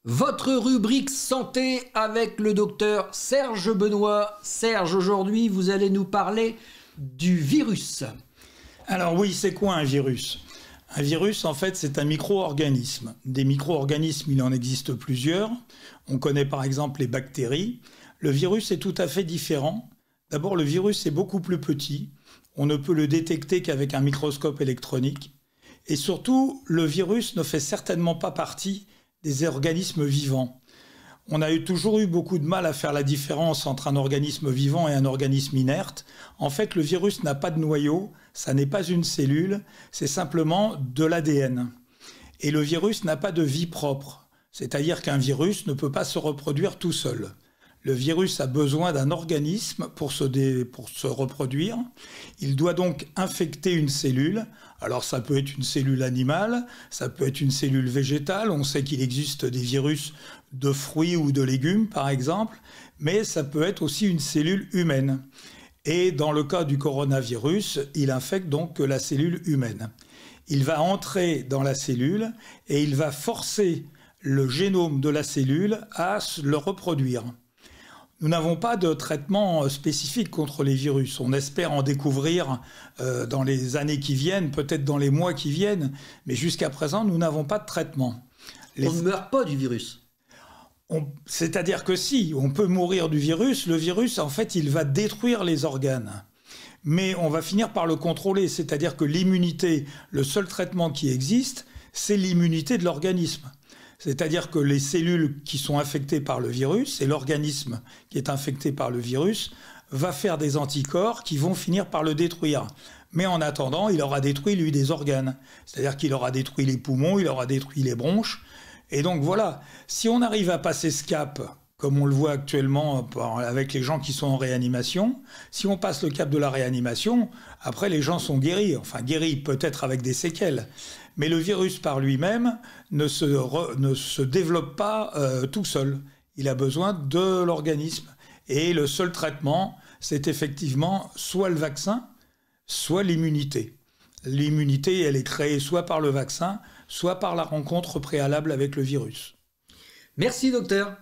Votre rubrique santé avec le docteur Serge Benoît. Serge, aujourd'hui, vous allez nous parler du virus. Alors oui, c'est quoi un virus? Un virus, en fait, c'est un micro-organisme. Des micro-organismes, il en existe plusieurs. On connaît par exemple les bactéries. Le virus est tout à fait différent. D'abord, le virus est beaucoup plus petit. On ne peut le détecter qu'avec un microscope électronique. Et surtout, le virus ne fait certainement pas partie des organismes vivants. On a toujours eu beaucoup de mal à faire la différence entre un organisme vivant et un organisme inerte. En fait, le virus n'a pas de noyau, ça n'est pas une cellule, c'est simplement de l'ADN. Et le virus n'a pas de vie propre, c'est-à-dire qu'un virus ne peut pas se reproduire tout seul. Le virus a besoin d'un organisme pour se reproduire. Il doit donc infecter une cellule. Alors ça peut être une cellule animale, ça peut être une cellule végétale. On sait qu'il existe des virus de fruits ou de légumes, par exemple, mais ça peut être aussi une cellule humaine. Et dans le cas du coronavirus, il infecte donc la cellule humaine. Il va entrer dans la cellule et il va forcer le génome de la cellule à le reproduire. Nous n'avons pas de traitement spécifique contre les virus. On espère en découvrir dans les années qui viennent, peut-être dans les mois qui viennent, mais jusqu'à présent, nous n'avons pas de traitement. On ne meurt pas du virus. C'est-à-dire que si, on peut mourir du virus, le virus, en fait, il va détruire les organes. Mais on va finir par le contrôler, c'est-à-dire que l'immunité, le seul traitement qui existe, c'est l'immunité de l'organisme. C'est-à-dire que les cellules qui sont infectées par le virus et l'organisme qui est infecté par le virus va faire des anticorps qui vont finir par le détruire. Mais en attendant, il aura détruit, lui, des organes. C'est-à-dire qu'il aura détruit les poumons, il aura détruit les bronches. Et donc voilà, si on arrive à passer ce cap, comme on le voit actuellement avec les gens qui sont en réanimation, si on passe le cap de la réanimation, après les gens sont guéris, enfin guéris peut-être avec des séquelles. Mais le virus par lui-même ne se développe pas tout seul. Il a besoin de l'organisme. Et le seul traitement, c'est effectivement soit le vaccin, soit l'immunité. L'immunité, elle est créée soit par le vaccin, soit par la rencontre préalable avec le virus. Merci docteur.